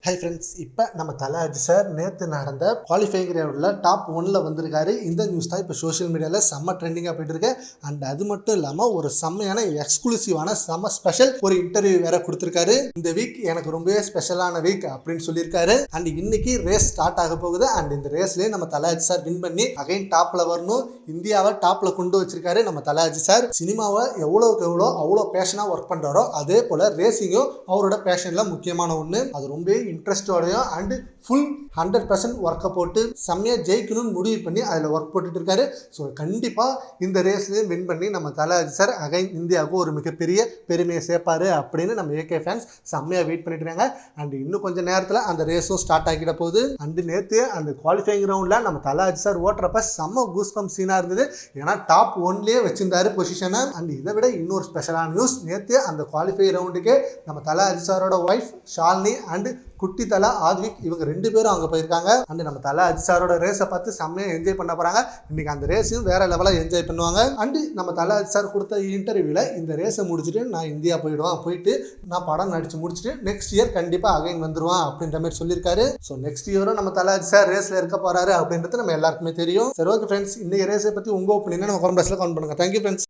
Hi friends, இப்போ நம்ம தலாஜி sir நேற்று நடந்த குவாலிஃபைங் ரவுண்டில் டாப் 1ல் வந்திருக்காரு. இந்த நியூஸ் தான் இப்போ சோஷியல் மீடியாவில் செம்ம ட்ரெண்டிங்காக போயிட்டு இருக்கு. அண்ட் அது மட்டும் இல்லாமல் ஒரு செம்மையான எக்ஸ்க்ளூசிவான செம்ம ஸ்பெஷல் ஒரு இன்டர்வியூ வேற கொடுத்துருக்காரு. இந்த வீக் எனக்கு ரொம்பவே ஸ்பெஷலான வீக் அப்படின்னு சொல்லியிருக்காரு. அண்ட் இன்னைக்கு ரேஸ் ஸ்டார்ட் ஆக போகுது. அண்ட் இந்த ரேஸ்லேயே நம்ம தலாஜி சார் வின் பண்ணி அகைன் டாப்ல வரணும், இந்தியாவை டாப்ல கொண்டு வச்சிருக்காரு. நம்ம தலாஜி சார் சினிமாவை எவ்வளோக்கு எவ்வளோ அவ்வளோ பேஷனாக ஒர்க் பண்ணுறாரோ அதே போல் ரேசிங்கும் அவரோட பேஷனில் முக்கியமான ஒன்று. அது ரொம்ப இன்ட்ரெஸ்டோடையும் அண்ட் ஃபுல் 100% ஒர்க்கை போட்டு செம்மையாக ஜெயிக்கணும்னு முடிவு பண்ணி அதில் ஒர்க் போட்டுட்டு இருக்காரு. ஸோ கண்டிப்பாக இந்த ரேஸ்லேயும் வின் பண்ணி நம்ம தலாஜி சார் அகைன் இந்தியாவுக்கு ஒரு மிகப்பெரிய பெருமையை சேர்ப்பாரு அப்படின்னு நம்ம ஏகே ஃபேன்ஸ் செம்மையாக வெயிட் பண்ணிட்டு இருக்காங்க. அண்ட் இன்னும் கொஞ்சம் நேரத்தில் அந்த ரேஸும் ஸ்டார்ட் ஆகிட போகுது. அண்டு நேற்று அந்த குவாலிஃபைங் ரவுண்டில் நம்ம தலாஜி சார் ஓட்டுறப்ப செம்ம கூஸ்பம் சீனாக இருந்தது. ஏன்னா டாப் 1லேயே வச்சிருந்தாரு பொசிஷனை. அண்ட் இதை விட இன்னொரு ஸ்பெஷலான நியூஸ், நேற்று அந்த குவாலிஃபை ரவுண்டுக்கு நம்ம தலாஜி சாரோட ஒய்ஃப் ஷாலினி அண்ட் குட்டி தலா ஆத்விக் இவங்க 2 பேரும் அங்கே போயிருக்காங்க. அண்ட் நம்ம தலாஜி சாரோட ரேஸை பார்த்து செம்மையாக என்ஜாய் பண்ண போகிறாங்க. இன்னைக்கு அந்த ரேஸையும் வேற லெவலாக என்ஜாய் பண்ணுவாங்க. அண்டு நம்ம தலாஜி சார் கொடுத்த இன்டர்வியூவில் இந்த ரேஸை முடிச்சுட்டு நான் இந்தியா போயிட்டு நான் படம் நடிச்சு முடிச்சுட்டு நெக்ஸ்ட் இயர் கண்டிப்பாக அகைன் வந்துருவான் அப்படின்ற மாதிரி சொல்லியிருக்காரு. ஸோ நெக்ஸ்ட் இயரும் நம்ம தலாஜி சார் ரேஸில் இருக்க போறாரு அப்படின்றது நம்ம எல்லாருக்குமே தெரியும். சரி, ஓகே ஃப்ரெண்ட்ஸ், இன்னைக்கு ரேஸை பற்றி உங்கள் ஒப்பீனியனை நம்ம கமெண்ட் பாக்ஸில் கமெண்ட் பண்ணுங்க. Thank you friends.